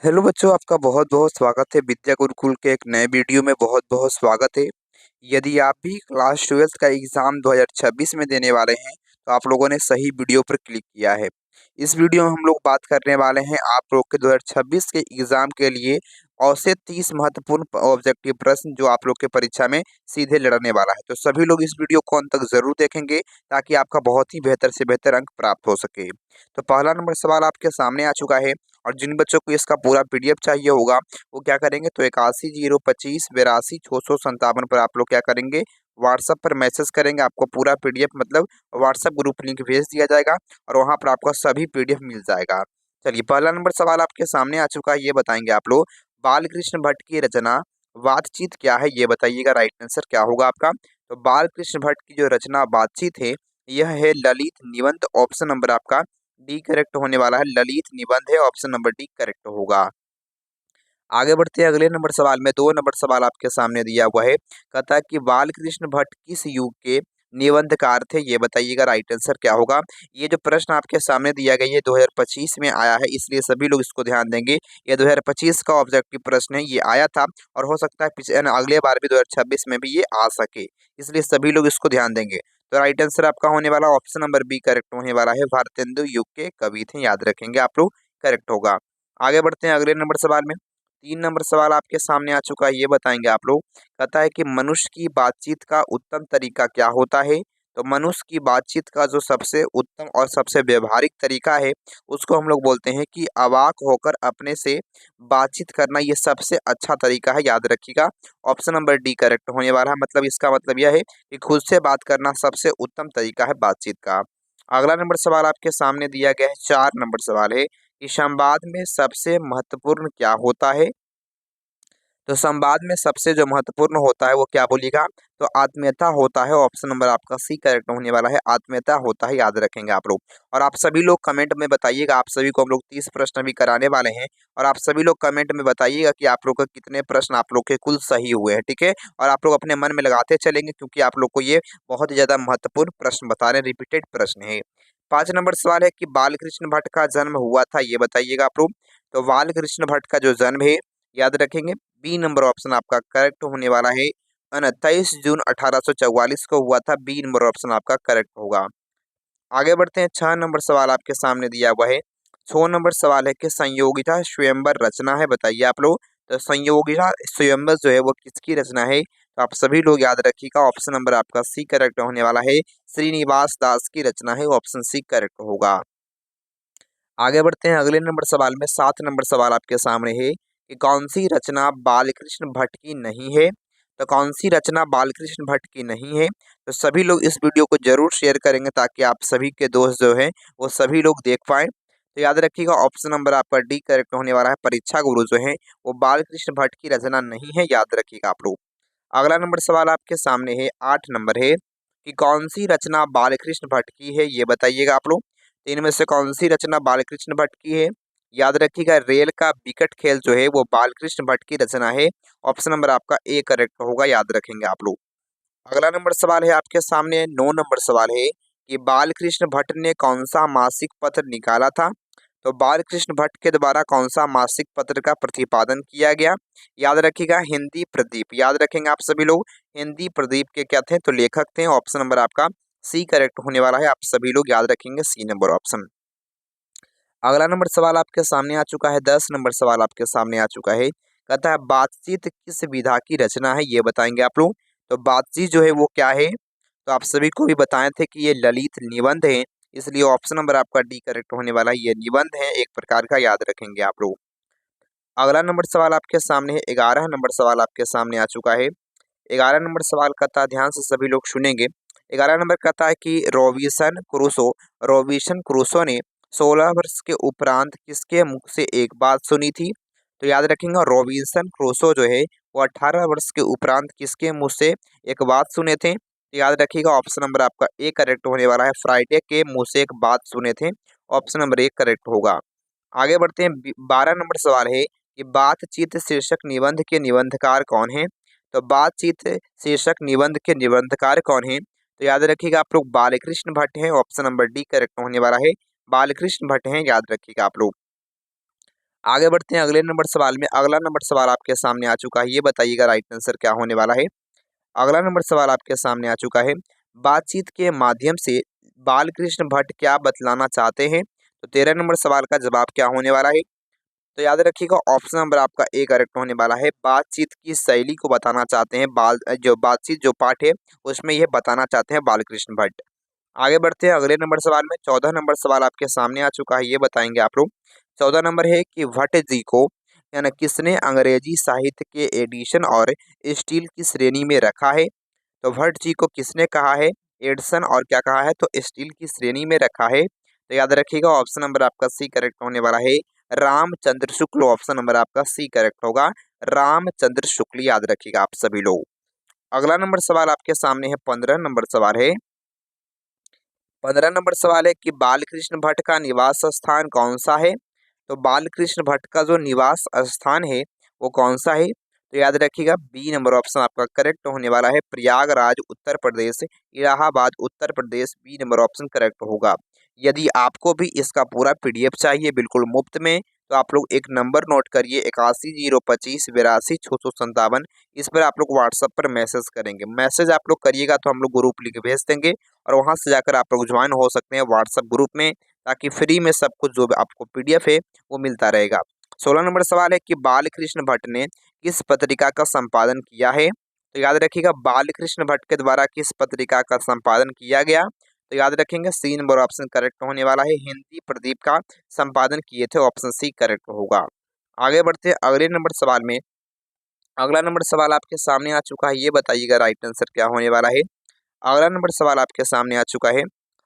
Hello बच्चों, आपका बहुत बहुत स्वागत है विद्या गुरुकुल के एक नए वीडियो में। बहुत बहुत स्वागत है। यदि आप भी क्लास 12th का एग्ज़ाम 2026 में देने वाले हैं तो आप लोगों ने सही वीडियो पर क्लिक किया है। इस वीडियो में हम लोग बात करने वाले हैं आप लोग के 2026 के एग्ज़ाम के लिए औसत 30 महत्वपूर्ण ऑब्जेक्टिव प्रश्न जो आप लोग के परीक्षा में सीधे लड़ने वाला है। तो सभी लोग इस वीडियो को अंत तक ज़रूर देखेंगे ताकि आपका बहुत ही बेहतर से बेहतर अंक प्राप्त हो सके। तो पहला नंबर सवाल आपके सामने आ चुका है और जिन बच्चों को इसका पूरा पीडीएफ चाहिए होगा वो क्या करेंगे, तो 81 025 82 सत्तावन पर आप लोग क्या करेंगे, व्हाट्सएप पर मैसेज करेंगे। आपको पूरा पीडीएफ मतलब व्हाट्सएप ग्रुप लिंक भेज दिया जाएगा और वहां पर आपको सभी पीडीएफ मिल जाएगा। चलिए, पहला नंबर सवाल आपके सामने आ चुका है, ये बताएंगे आप लोग। बाल कृष्ण भट्ट की रचना बातचीत क्या है, ये बताइएगा। राइट आंसर क्या होगा आपका? तो बाल कृष्ण भट्ट की जो रचना बातचीत है यह है ललित निबंध। ऑप्शन नंबर आपका डी करेक्ट होने वाला है। ललित निबंध है, ऑप्शन नंबर डी करेक्ट होगा। आगे बढ़ते हैं अगले नंबर सवाल में। 2 नंबर सवाल आपके सामने दिया हुआ है, कहता है कि बाल कृष्ण भट्ट किस युग के निबंधकार थे, ये बताइएगा। राइट आंसर क्या होगा? ये जो प्रश्न आपके सामने दिया गया है 2025 में आया है, इसलिए सभी लोग इसको ध्यान देंगे। ये 2025 का ऑब्जेक्टिव प्रश्न है, ये आया था और हो सकता है अगले बार भी 2026 में भी ये आ सके, इसलिए सभी लोग इसको ध्यान देंगे। तो राइट आंसर आपका होने वाला ऑप्शन नंबर बी करेक्ट होने वाला है। भारतेंदु युग के कवि थे, याद रखेंगे आप लोग, करेक्ट होगा। आगे बढ़ते हैं अगले नंबर सवाल में। 3 नंबर सवाल आपके सामने आ चुका है, ये बताएंगे आप लोग। कहता है कि मनुष्य की बातचीत का उत्तम तरीका क्या होता है? तो मनुष्य की बातचीत का जो सबसे उत्तम और सबसे व्यवहारिक तरीका है उसको हम लोग बोलते हैं कि अवाक होकर अपने से बातचीत करना, ये सबसे अच्छा तरीका है, याद रखिएगा। ऑप्शन नंबर डी करेक्ट होने वाला है। मतलब इसका मतलब यह है कि खुद से बात करना सबसे उत्तम तरीका है बातचीत का। अगला नंबर सवाल आपके सामने दिया गया है, 4 नंबर सवाल है कि संवाद में सबसे महत्वपूर्ण क्या होता है? तो संवाद में सबसे जो महत्वपूर्ण होता है वो क्या बोलिएगा, तो आत्मीयता होता है। ऑप्शन नंबर आपका सी करेक्ट होने वाला है। आत्मीयता होता है, याद रखेंगे आप लोग। और आप सभी लोग कमेंट में बताइएगा, आप सभी को हम लोग 30 प्रश्न भी कराने वाले हैं और आप सभी लोग कमेंट में बताइएगा कि आप लोग के कितने प्रश्न आप लोग के कुल सही हुए हैं, ठीक है। और आप लोग अपने मन में लगाते चलेंगे क्योंकि आप लोग को ये बहुत ही ज्यादा महत्वपूर्ण प्रश्न बता रहे हैं, रिपीटेड प्रश्न है। 5 नंबर सवाल है कि बालकृष्ण भट्ट का जन्म हुआ था, ये बताइएगा आप लोग। तो बालकृष्ण भट्ट का जो जन्म है, याद रखेंगे, बी नंबर ऑप्शन आपका करेक्ट होने वाला है। 29 जून 1844 को हुआ था। बी नंबर ऑप्शन आपका करेक्ट होगा। आगे बढ़ते हैं, 6 नंबर सवाल आपके सामने दिया हुआ है। 6 नंबर सवाल है कि संयोगिता स्वयंवर रचना है, बताइए आप लोग। तो संयोगिता स्वयंवर जो है वो किसकी रचना है? तो आप सभी लोग याद रखिएगा, ऑप्शन नंबर आपका सी करेक्ट होने वाला है। श्रीनिवास दास की रचना है, ऑप्शन सी करेक्ट होगा। आगे बढ़ते हैं अगले नंबर सवाल में। 7 नंबर सवाल आपके सामने है कि कौन सी रचना बालकृष्ण भट्ट की नहीं है? तो कौन सी रचना बालकृष्ण भट्ट की नहीं है? तो सभी लोग इस वीडियो को जरूर शेयर करेंगे ताकि आप सभी के दोस्त जो हैं वो सभी लोग देख पाएं। तो याद रखिएगा, ऑप्शन नंबर आपका डी करेक्ट होने वाला है। परीक्षा गुरु जो है वो बालकृष्ण भट्ट की रचना नहीं है, याद रखिएगा आप लोग। अगला नंबर सवाल आपके सामने है, 8 नंबर है कि कौन सी रचना बालकृष्ण भट्ट की है, ये बताइएगा आप लोग। तो इनमें से कौन सी रचना बालकृष्ण भट्ट की है? याद रखिएगा, रेल का विकट खेल जो है वो बालकृष्ण भट्ट की रचना है। ऑप्शन नंबर आपका ए करेक्ट होगा, याद रखेंगे आप लोग। अगला नंबर सवाल है आपके सामने, 9 नंबर सवाल है कि बालकृष्ण भट्ट ने कौन सा मासिक पत्र निकाला था? तो बालकृष्ण भट्ट के द्वारा कौन सा मासिक पत्र का प्रतिपादन किया गया? याद रखिएगा, हिंदी प्रदीप, याद रखेंगे आप सभी लोग। हिंदी प्रदीप के क्या थे, तो लेखक थे। ऑप्शन नंबर आपका सी करेक्ट होने वाला है। आप सभी लोग याद रखेंगे सी नंबर ऑप्शन। अगला नंबर सवाल आपके सामने आ चुका है, 10 नंबर सवाल आपके सामने आ चुका है। कहता है बातचीत किस विधा की रचना है, ये बताएंगे आप लोग। तो बातचीत जो है वो क्या है? तो आप सभी को भी बताए थे कि ये ललित निबंध है, इसलिए ऑप्शन नंबर आपका डी करेक्ट होने वाला है। ये निबंध है एक प्रकार का, याद रखेंगे आप लोग। अगला नंबर सवाल आपके सामने है, 11 नंबर सवाल आपके सामने आ चुका है। 11 नंबर सवाल कहता है, ध्यान से सभी लोग सुनेंगे। 11 नंबर कहता है कि रॉबिन्सन क्रूसो ने 16 वर्ष के उपरांत किसके मुख से एक बात सुनी थी? तो याद रखेंगे, रॉबिन्सन क्रूसो जो है वो 18 वर्ष के उपरांत किसके मुंह से एक बात सुने थे? तो याद रखिएगा, ऑप्शन नंबर आपका ए करेक्ट होने वाला है। फ्राइडे के मुंह से एक बात सुने थे, ऑप्शन नंबर ए करेक्ट होगा। आगे बढ़ते हैं, 12 नंबर सवाल है कि बातचीत शीर्षक निबंध के निबंधकार कौन है? तो बातचीत शीर्षक निबंध के निबंधकार कौन है? तो याद रखिएगा आप लोग, बालकृष्ण भट्ट हैं। ऑप्शन नंबर डी करेक्ट होने वाला है। बालकृष्ण भट्ट हैं, याद रखिएगा आप लोग। आगे बढ़ते हैं अगले नंबर सवाल में। अगला नंबर सवाल आपके सामने आ चुका है, ये बताइएगा राइट आंसर क्या होने वाला है। अगला नंबर सवाल आपके सामने आ चुका है, बातचीत के माध्यम से बालकृष्ण भट्ट क्या बतलाना चाहते हैं। तो 13 नंबर सवाल का जवाब क्या होने वाला है। तो याद रखिएगा ऑप्शन नंबर आपका ए करेक्ट होने वाला है। बातचीत की शैली को बताना चाहते हैं जो बातचीत जो पाठ है उसमें यह बताना चाहते हैं बालकृष्ण भट्ट। आगे बढ़ते हैं अगले नंबर सवाल में। 14 नंबर सवाल आपके सामने आ चुका है, ये बताएंगे आप लोग। 14 नंबर है कि भट्ट जी को यानी किसने अंग्रेजी साहित्य के एडिशन और स्टील की श्रेणी में रखा है। तो भट्ट जी को किसने कहा है एडिशन और क्या कहा है, तो स्टील की श्रेणी में रखा है। तो याद रखिएगा ऑप्शन नंबर आपका सी करेक्ट होने वाला है। रामचंद्र शुक्ल ऑप्शन नंबर आपका सी करेक्ट होगा। रामचंद्र शुक्ल याद रखिएगा आप सभी लोग। अगला नंबर सवाल आपके सामने है, 15 नंबर सवाल है। 15 नंबर सवाल है कि बालकृष्ण भट्ट का निवास स्थान कौन सा है। तो बालकृष्ण भट्ट का जो निवास स्थान है वो कौन सा है। तो याद रखिएगा बी नंबर ऑप्शन आपका करेक्ट होने वाला है। Prayagraj Uttar Pradesh, Allahabad Uttar Pradesh, B number option correct होगा। यदि आपको भी इसका पूरा पीडीएफ चाहिए बिल्कुल मुफ्त में, तो आप लोग एक नंबर नोट करिए 81 025 82 657। इस पर आप लोग व्हाट्सएप पर मैसेज करेंगे। मैसेज आप लोग करिएगा तो हम लोग ग्रुप लिंक भेज देंगे और वहां से जाकर आप लोग ज्वाइन हो सकते हैं व्हाट्सएप ग्रुप में, ताकि फ्री में सब कुछ जो भी आपको पीडीएफ है वो मिलता रहेगा। 16 नंबर सवाल है कि बालकृष्ण भट्ट ने किस पत्रिका का संपादन किया है। तो याद रखिएगा बालकृष्ण भट्ट के द्वारा किस पत्रिका का संपादन किया गया। तो याद रखेंगे सी नंबर ऑप्शन करेक्ट होने वाला है। हिंदी प्रदीप का संपादन किए थे, ऑप्शन सी करेक्ट होगा। आगे बढ़ते हैं अगले नंबर सवाल में। अगला नंबर सवाल आपके सामने आ चुका है, ये बताइएगा राइट आंसर क्या होने वाला है। अगला नंबर सवाल आपके सामने आ चुका है।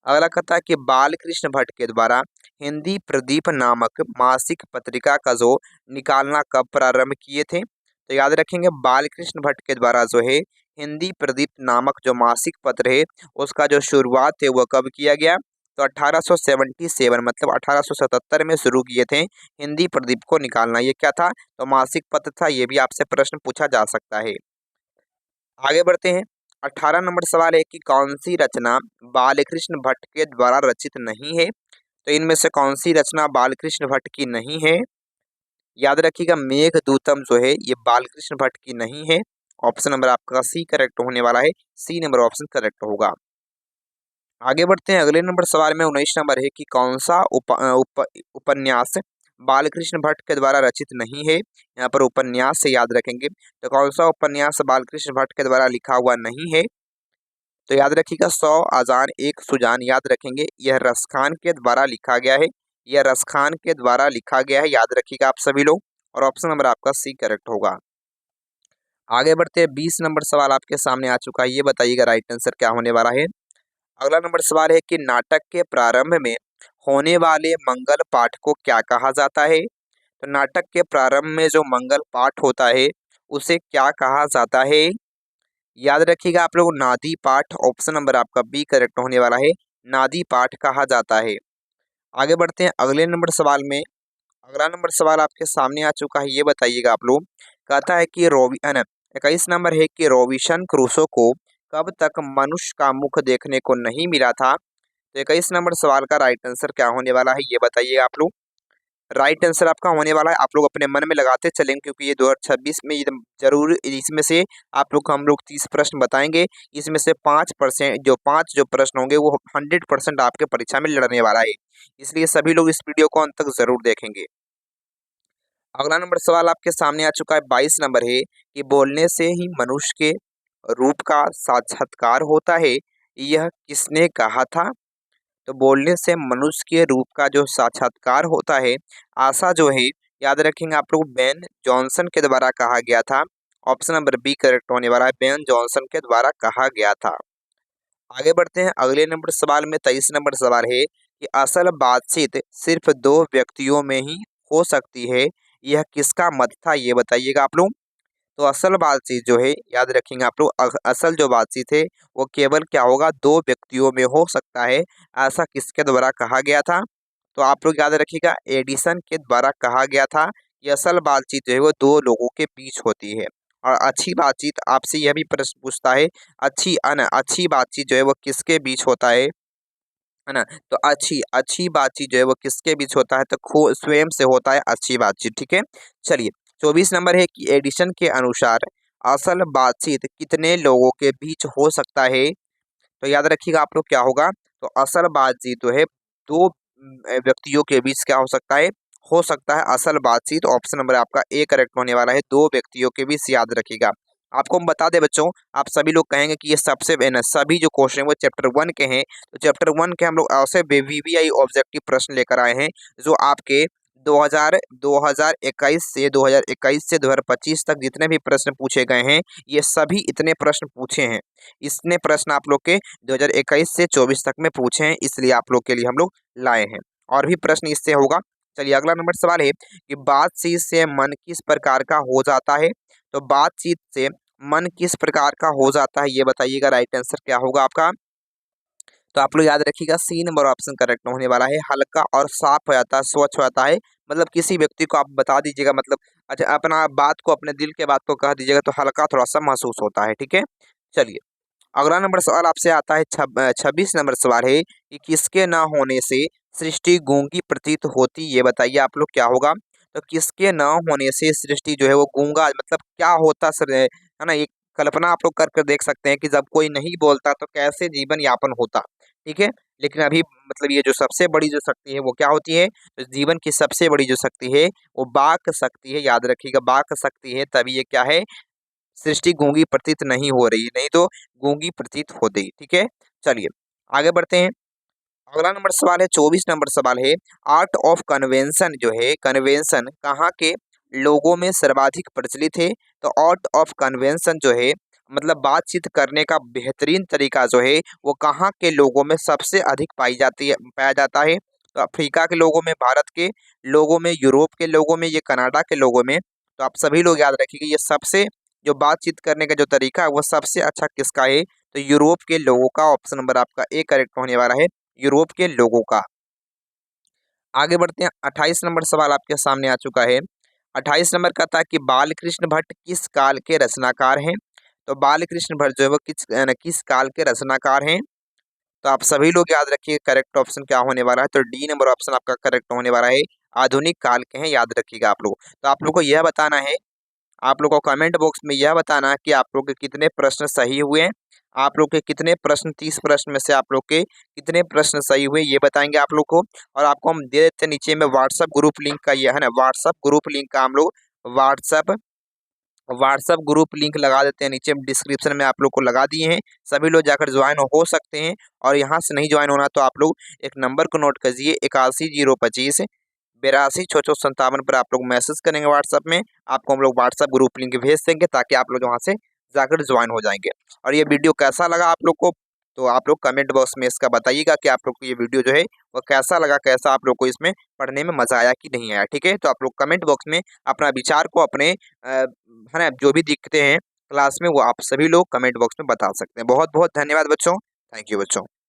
अगला कहता है कि बालकृष्ण भट्ट के द्वारा हिंदी प्रदीप नामक मासिक पत्रिका का जो निकालना कब प्रारंभ किए थे। तो याद रखेंगे बालकृष्ण भट्ट के द्वारा जो है हिंदी प्रदीप नामक जो मासिक पत्र है उसका जो शुरुआत है वह कब किया गया। तो 1877 मतलब 1877 में शुरू किए थे हिंदी प्रदीप को निकालना। ये क्या था, तो मासिक पत्र था। ये भी आपसे प्रश्न पूछा जा सकता है। आगे बढ़ते हैं। 18 नंबर सवाल है कि कौन सी रचना बालकृष्ण भट्ट के द्वारा रचित नहीं है। तो इनमें से कौन सी रचना बालकृष्ण भट्ट की नहीं है। याद रखिएगा मेघदूतम जो है ये बालकृष्ण भट्ट की नहीं है। ऑप्शन नंबर आपका सी करेक्ट होने वाला है। सी नंबर ऑप्शन करेक्ट होगा। आगे बढ़ते हैं अगले नंबर सवाल में। 19 नंबर है कि कौन सा उपन्यास बालकृष्ण भट्ट के द्वारा रचित नहीं है। यहाँ पर उपन्यास से याद रखेंगे, तो कौन सा उपन्यास बालकृष्ण भट्ट के द्वारा लिखा हुआ नहीं है। तो याद रखिएगा 100 आजान एक सुजान याद रखेंगे, यह रसखान के द्वारा लिखा गया है। यह रसखान के द्वारा लिखा गया है, याद रखिएगा आप सभी लोग। और ऑप्शन नंबर आपका सी करेक्ट होगा। आगे बढ़ते हैं 20 नंबर सवाल आपके सामने आ चुका है, ये बताइएगा राइट आंसर क्या होने वाला है। अगला नंबर सवाल है कि नाटक के प्रारंभ में होने वाले मंगल पाठ को क्या कहा जाता है। तो नाटक के प्रारंभ में जो मंगल पाठ होता है उसे क्या कहा जाता है। याद रखिएगा आप लोग नादी पाठ, ऑप्शन नंबर आपका बी करेक्ट होने वाला है। नादी पाठ कहा जाता है। आगे बढ़ते हैं अगले नंबर सवाल में। अगला नंबर सवाल आपके सामने आ चुका है, ये बताइएगा आप लोग। कहता है कि 21 नंबर है कि रॉबिन्सन क्रूसो को कब तक मनुष्य का मुख देखने को नहीं मिला था। तो 21 नंबर सवाल का राइट आंसर क्या होने वाला है, ये बताइए आप लोग। राइट आंसर आपका होने वाला है, आप लोग अपने मन में लगाते चलेंगे क्योंकि ये 2026 में एकदम जरूर इसमें से आप लोग को हम लोग 30 प्रश्न बताएंगे। इसमें से 5% जो 5 जो प्रश्न होंगे वो 100% आपके परीक्षा में लड़ने वाला है, इसलिए सभी लोग इस वीडियो को अंत तक जरूर देखेंगे। अगला नंबर सवाल आपके सामने आ चुका है, 22 नंबर है कि बोलने से ही मनुष्य के रूप का साक्षात्कार होता है, यह किसने कहा था। तो बोलने से मनुष्य के रूप का जो साक्षात्कार होता है, आशा जो है याद रखेंगे आप लोग बेन जॉनसन के द्वारा कहा गया था। ऑप्शन नंबर बी करेक्ट होने वाला है, बेन जॉनसन के द्वारा कहा गया था। आगे बढ़ते हैं अगले नंबर सवाल में। 23 नंबर सवाल है कि असल बातचीत सिर्फ दो व्यक्तियों में ही हो सकती है, यह किसका मत था, ये बताइएगा आप लोग। तो असल बातचीत जो है याद रखेंगे आप लोग, असल जो बातचीत है वो केवल क्या होगा, दो व्यक्तियों में हो सकता है। ऐसा किसके द्वारा कहा गया था। तो आप लोग याद रखिएगा एडिसन के द्वारा कहा गया था कि असल बातचीत जो है वो दो लोगों के बीच होती है। और अच्छी बातचीत आपसे यह भी प्रश्न पूछता है, अच्छी बातचीत जो है वो किसके बीच होता है। है ना। तो अच्छी अच्छी बातचीत जो है वो किसके बीच होता है, तो खुद स्वयं से होता है अच्छी बातचीत, ठीक है। चलिए 24 नंबर है कि एडिशन के अनुसार असल बातचीत कितने लोगों के बीच हो सकता है। तो याद रखिएगा आप लोग क्या होगा, तो असल बातचीत जो है दो व्यक्तियों के बीच क्या हो सकता है असल बातचीत। ऑप्शन नंबर आपका ए करेक्ट होने वाला है, दो व्यक्तियों के बीच, याद रखिएगा। आपको हम बता दें बच्चों, आप सभी लोग कहेंगे कि ये सबसे सभी जो क्वेश्चन है वो चैप्टर 1 के हैं। तो चैप्टर 1 के हम लोग ऐसे वीवीआई ऑब्जेक्टिव प्रश्न लेकर आए हैं जो आपके 2021 से 2025 तक जितने भी प्रश्न पूछे गए हैं, ये सभी इतने प्रश्न पूछे हैं। इतने प्रश्न आप लोग के 2021 से 24 तक में पूछे हैं, इसलिए आप लोग के लिए हम लोग लाए हैं। और भी प्रश्न इससे होगा। चलिए अगला नंबर सवाल है कि बातचीत से मन किस प्रकार का हो जाता है। तो बातचीत से मन किस प्रकार का हो जाता है ये बताइएगा, राइट आंसर क्या होगा आपका। तो आप लोग याद रखिएगा सी नंबर ऑप्शन करेक्ट होने वाला है, हल्का और साफ हो जाता है, स्वच्छ हो जाता है। मतलब किसी व्यक्ति को आप बता दीजिएगा, मतलब अच्छा अपना बात को, अपने दिल के बात को कह दीजिएगा तो हल्का थोड़ा सा महसूस होता है, ठीक है। चलिए अगला नंबर सवाल आपसे आता है 26 नंबर सवाल है कि किसके ना होने से सृष्टि गूंगी प्रतीत होती, ये बताइए आप लोग क्या होगा। तो किसके न होने से सृष्टि जो है वो गूंगा, मतलब क्या होता सर, है ना। एक कल्पना आप लोग करके देख सकते हैं कि जब कोई नहीं बोलता तो कैसे जीवन यापन होता, ठीक है। लेकिन अभी मतलब ये जो सबसे बड़ी जो शक्ति है वो क्या होती है, तो जीवन की सबसे बड़ी जो शक्ति है वो वाक शक्ति है, याद रखिएगा वाक शक्ति है, तभी ये क्या है, सृष्टि गूंगी प्रतीत नहीं हो रही, नहीं तो गूंगी प्रतीत होती, ठीक है। चलिए आगे बढ़ते हैं। अगला नंबर सवाल है 24 नंबर सवाल है, आर्ट ऑफ कन्वेंशन जो है, कन्वेंशन कहाँ के लोगों में सर्वाधिक प्रचलित है। तो आर्ट ऑफ कन्वेंशन जो है मतलब बातचीत करने का बेहतरीन तरीका जो है वो कहाँ के लोगों में सबसे अधिक पाया जाता है। तो अफ्रीका के लोगों में, भारत के लोगों में, यूरोप के लोगों में, ये कनाडा के लोगों में। तो आप सभी लोग याद रखिएगा ये सबसे जो बातचीत करने का जो तरीका है वो सबसे अच्छा किसका है, तो यूरोप के लोगों का। ऑप्शन नंबर आपका ए करेक्ट होने वाला है, यूरोप के लोगों का। आगे बढ़ते हैं 28 नंबर सवाल आपके सामने आ चुका है। 28 नंबर का था कि बालकृष्ण भट्ट किस काल के रचनाकार हैं। तो बालकृष्ण भट्ट जो है वो किस काल के रचनाकार हैं। तो आप सभी लोग याद रखिए करेक्ट ऑप्शन क्या होने वाला है, तो डी नंबर ऑप्शन आपका करेक्ट होने वाला है, आधुनिक काल के हैं, याद रखिएगा आप लोग। तो आप लोग को यह बताना है, आप लोग को कमेंट बॉक्स में यह बताना है कि आप लोग के कितने प्रश्न सही हुए हैं। आप लोग के कितने प्रश्न, 30 प्रश्न में से आप लोग के कितने प्रश्न सही हुए ये बताएंगे आप लोग को। और आपको हम दे देते हैं नीचे में व्हाट्सअप ग्रुप लिंक का, ये है ना व्हाट्सअप ग्रुप लिंक का, हम लोग व्हाट्सअप व्हाट्सअप ग्रुप लिंक लगा देते हैं नीचे डिस्क्रिप्शन में, आप लोग को लगा दिए हैं। सभी लोग जाकर ज्वाइन हो सकते हैं। और यहाँ से नहीं ज्वाइन होना तो आप लोग एक नंबर को नोट कीजिए, 81 025 82 6 6 57 पर आप लोग मैसेज करेंगे व्हाट्सअप में, आपको हम लोग व्हाट्सअप ग्रुप लिंक भेज देंगे ताकि आप लोग वहाँ से जाकर ज्वाइन हो जाएंगे। और ये वीडियो कैसा लगा आप लोग को, तो आप लोग कमेंट बॉक्स में इसका बताइएगा कि आप लोग को ये वीडियो जो है वो कैसा लगा, कैसा आप लोग को इसमें पढ़ने में मजा आया कि नहीं आया, ठीक है। तो आप लोग कमेंट बॉक्स में अपना विचार को, अपने है ना जो भी दिखते हैं क्लास में वो आप सभी लोग कमेंट बॉक्स में बता सकते हैं। बहुत बहुत धन्यवाद बच्चों, थैंक यू बच्चों।